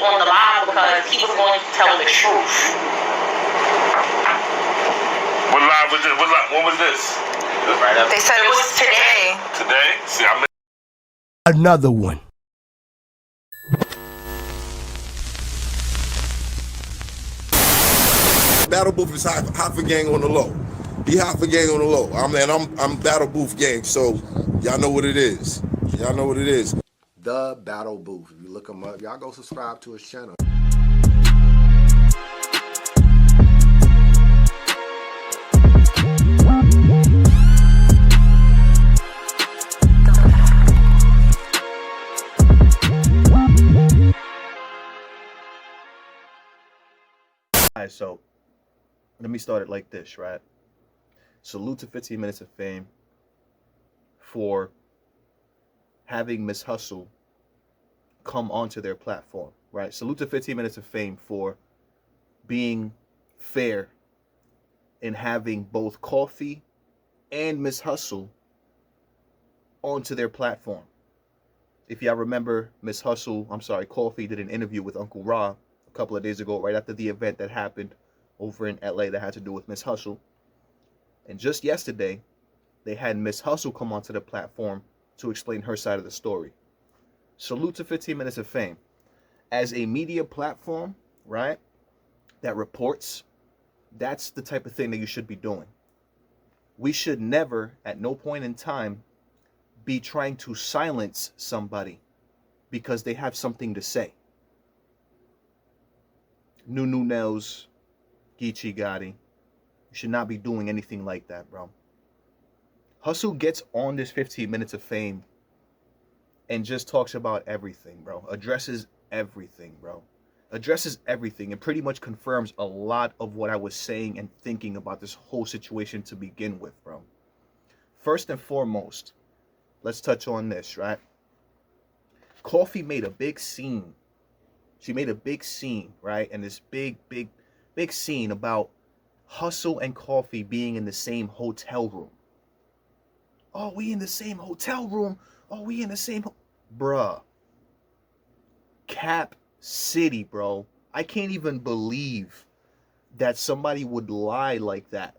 on the live because he was going to tell the truth. What live was this? When was this? Right up. They said it was today. Today? See, I'm another one. Battle Booth is half a gang on the low. He half a gang on the low. I'm Battle Booth gang, so y'all know what it is. Y'all know what it is. The Battle Booth. If you look him up, y'all go subscribe to his channel. Alright, so let me start it like this, right? Salute to 15 Minutes of Fame for having Miss Hustle come onto their platform, right? Salute to 15 Minutes of Fame for being fair in having both Coffee and Miss Hustle onto their platform. If y'all remember, Coffee did an interview with Uncle Ra a couple of days ago, right after the event that happened over in LA that had to do with Miss Hustle. And just yesterday, they had Miss Hustle come onto the platform to explain her side of the story. Salute to 15 Minutes of Fame. As a media platform, right, that reports, that's the type of thing that you should be doing. We should never, at no point in time, be trying to silence somebody because they have something to say. Nunu Nellz, Geechi Gotti, you should not be doing anything like that, bro. Hustle gets on this 15 Minutes of Fame and just talks about everything, bro. Addresses everything, bro. Addresses everything and pretty much confirms a lot of what I was saying and thinking about this whole situation to begin with, bro. First and foremost, let's touch on this, right? Coffee made a big scene. She made a big scene, right? And this big scene about Hustle and Coffee being in the same hotel room. Oh, we in the same hotel room. Oh, we in the same... Bruh. Cap City, bro. I can't even believe that somebody would lie like that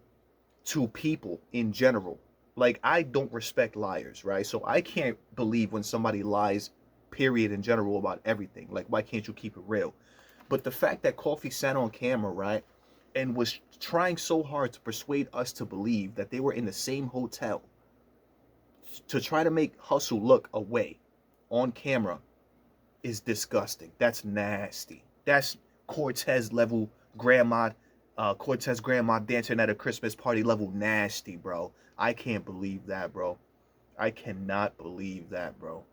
to people in general. Like, I don't respect liars, right? So I can't believe when somebody lies, period, in general about everything. Like, why can't you keep it real? But the fact that Coffee sat on camera, right, and was trying so hard to persuade us to believe that they were in the same hotel to try to make Hustle look away on camera is disgusting. That's nasty. That's Cortez level grandma dancing at a Christmas party level nasty, bro. I can't believe that, bro. I cannot believe that, bro.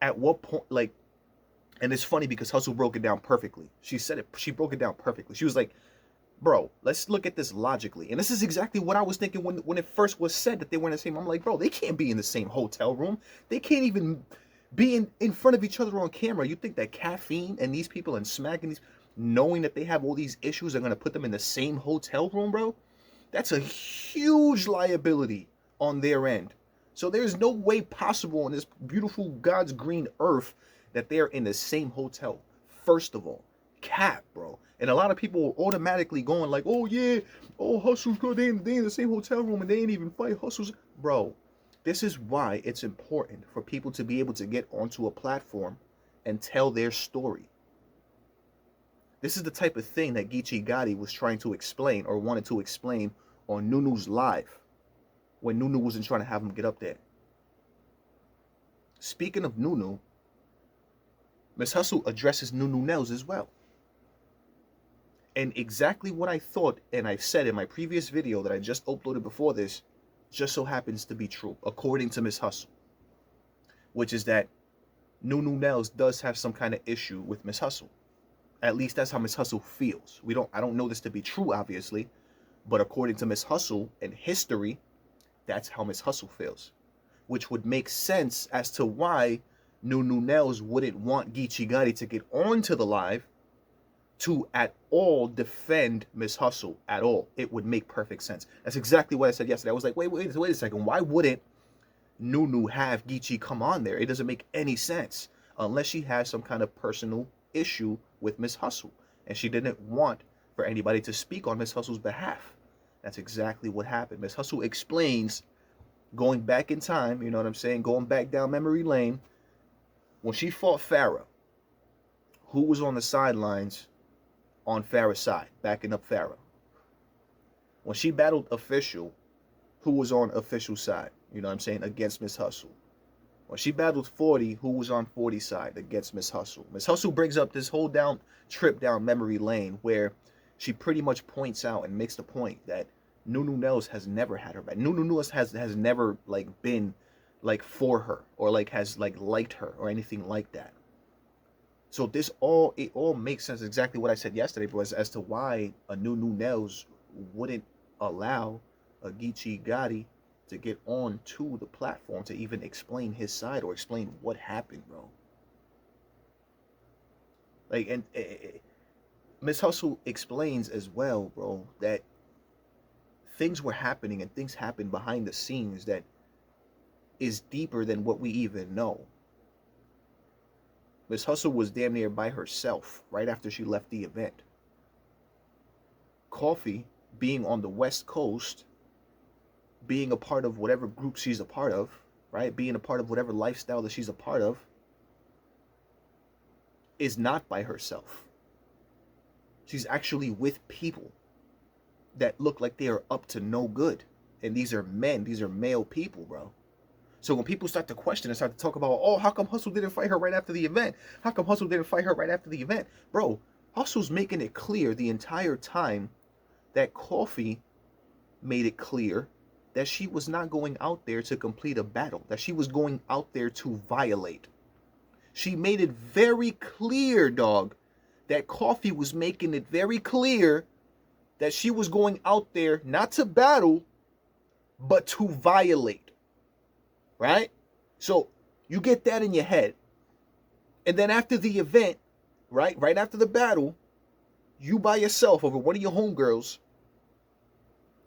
At what point, like, and it's funny because Hustle broke it down perfectly. She said it, she broke it down perfectly. She was like, bro, let's look at this logically. And this is exactly what I was thinking when it first was said that they were in the same. I'm like, bro, they can't be in the same hotel room. They can't even be in front of each other on camera. You think that caffeine and these people and smacking these, knowing that they have all these issues are going to put them in the same hotel room, bro? That's a huge liability on their end. So there's no way possible on this beautiful God's green earth that they're in the same hotel. First of all, cap, bro. And a lot of people were automatically going like, oh yeah, oh Hustle's good, they in the same hotel room and they ain't even fight. Hustle's, bro. This is why it's important for people to be able to get onto a platform and tell their story. This is the type of thing that Geechi Gotti was trying to explain or wanted to explain on Nunu's live when Nunu wasn't trying to have him get up there. Speaking of Nunu, Miss Hustle addresses Nunu Nellz as well. And exactly what I thought and I said in my previous video that I just uploaded before this just so happens to be true, according to Miss Hustle. Which is that Nunu Nellz does have some kind of issue with Miss Hustle. At least that's how Miss Hustle feels. I don't know this to be true, obviously, but according to Miss Hustle and history, that's how Miss Hustle feels. Which would make sense as to why Nunu Nellz wouldn't want Geechi Gotti to get onto the live to at all defend Miss Hustle at all. It would make perfect sense. That's exactly what I said yesterday. I was like, wait a second. Why wouldn't Nunu have Geechi come on there? It doesn't make any sense. unless she has some kind of personal issue with Miss Hustle, and she didn't want for anybody to speak on Miss Hustle's behalf. That's exactly what happened. Miss Hustle explains, going back in time, you know what I'm saying, going back down memory lane, when she fought Farrah, who was on the sidelines on Farrah's side, backing up Farrah? When she battled Official, who was on Official's side, you know what I'm saying, against Miss Hustle? When she battled 40, who was on 40's side against Miss Hustle? Miss Hustle brings up this whole trip down memory lane where she pretty much points out and makes the point that Nunu Nellz has never had her back. Nunu Nellz has never like been like for her or like has like liked her or anything like that. So it all makes sense, exactly what I said yesterday, bro, as to why a Nunu Nellz wouldn't allow a Geechi Gotti to get on to the platform to even explain his side or explain what happened, bro. Like, and Miss Hustle explains as well, bro, that things were happening and things happened behind the scenes that is deeper than what we even know. Miss Hustle was damn near by herself right after she left the event. Coffee, being on the West Coast, being a part of whatever group she's a part of, right? Being a part of whatever lifestyle that she's a part of, is not by herself. She's actually with people that look like they are up to no good. And these are men, these are male people, bro. So when people start to question and start to talk about, oh, how come Hustle didn't fight her right after the event? How come Hustle didn't fight her right after the event? Bro, Hustle's making it clear the entire time that Coffee made it clear that she was not going out there to complete a battle, that she was going out there to violate. She made it very clear, dog, that Coffee was making it very clear that she was going out there not to battle, but to violate. Right? So you get that in your head. And then after the event, right after the battle, you by yourself over one of your homegirls,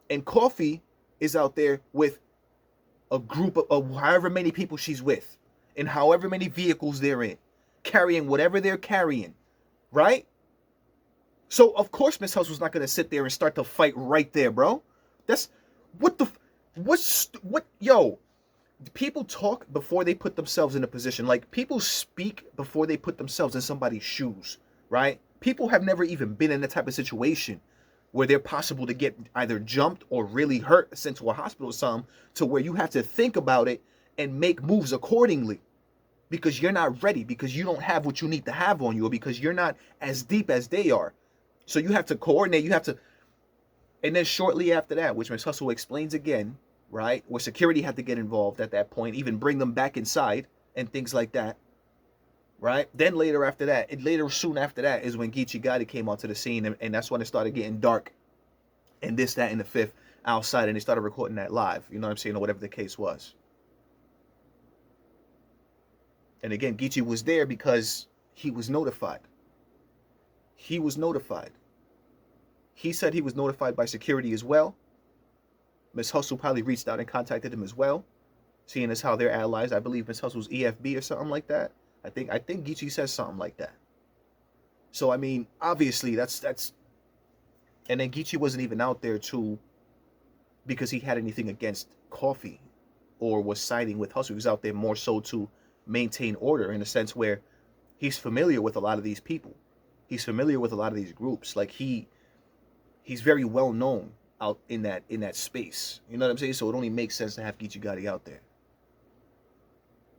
and Coffee is out there with a group of however many people she's with, and however many vehicles they're in, carrying whatever they're carrying, right? So of course Miss Hustle's not gonna sit there and start to fight right there, bro. That's yo. People talk before they put themselves in a position. Like, people speak before they put themselves in somebody's shoes, right? People have never even been in that type of situation where they're possible to get either jumped or really hurt, sent to a hospital or something, to where you have to think about it and make moves accordingly because you're not ready, because you don't have what you need to have on you, or because you're not as deep as they are. So you have to coordinate, and then shortly after that, which Miss Hustle explains again, right, where security had to get involved at that point, even bring them back inside and things like that, right? Then soon after that is when Geechi Gotti came onto the scene, and that's when it started getting dark, and this, that, and the fifth outside, and they started recording that live, you know what I'm saying, or whatever the case was. And again, Geechi was there because he was notified. He was notified. He said he was notified by security as well. Miss Hustle probably reached out and contacted him as well, seeing as how they're allies. I believe Miss Hustle's EFB or something like that. I think Geechi says something like that. So I mean, obviously that's and then Geechi wasn't even out there because he had anything against Coffee or was siding with Hustle. He was out there more so to maintain order, in a sense where he's familiar with a lot of these people. He's familiar with a lot of these groups. Like he's very well known out in that space. You know what I'm saying? So it only makes sense to have Geechi Gotti out there.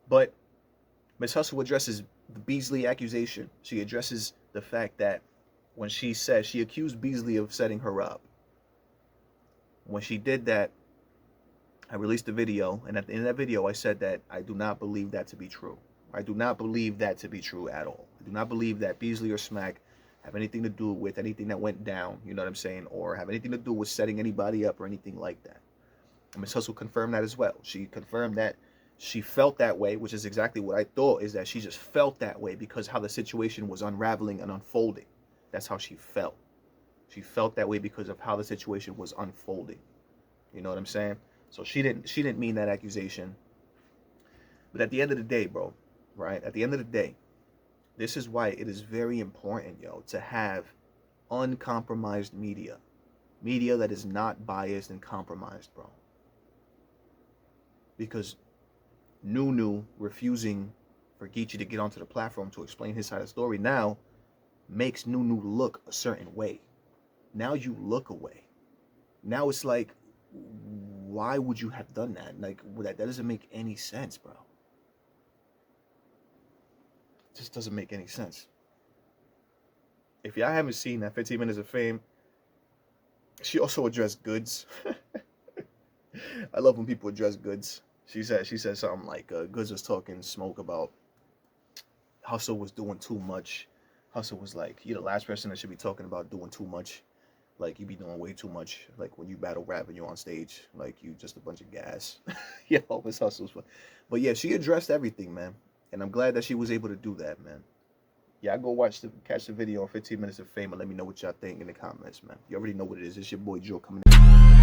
But Miss Hustle addresses the Beasley accusation. She addresses the fact that when she accused Beasley of setting her up. When she did that, I released a video, and at the end of that video I said that I do not believe that to be true. I do not believe that to be true at all. I do not believe that Beasley or Smack have anything to do with anything that went down, you know what I'm saying, or have anything to do with setting anybody up or anything like that. And Miss Hustle confirmed that as well. She confirmed that she felt that way, which is exactly what I thought, is that she just felt that way because how the situation was unraveling and unfolding. That's how she felt. She felt that way because of how the situation was unfolding. You know what I'm saying? So she didn't mean that accusation. But at the end of the day, bro, right? At the end of the day, This is why it is very important, yo, to have uncompromised media. Media that is not biased and compromised, bro. Because Nunu refusing for Geechi to get onto the platform to explain his side of the story now makes Nunu look a certain way. Now you look away. Now it's like, why would you have done that? Like, that doesn't make any sense, bro. It just doesn't make any sense. If y'all haven't seen that 15 Minutes of Fame, she also addressed Goods. I love when people address Goods. She said something like Goods was talking smoke about Hustle was doing too much. Hustle was like, you're the last person that should be talking about doing too much. Like, you be doing way too much. Like, when you battle rap and you're on stage, like, you just a bunch of gas. Yo, Miss Hustle's fun. But yeah, she addressed everything, man. And I'm glad that she was able to do that, man. Yeah, go catch the video on 15 Minutes of Fame and let me know what y'all think in the comments, man. You already know what it is. It's your boy Joe coming in.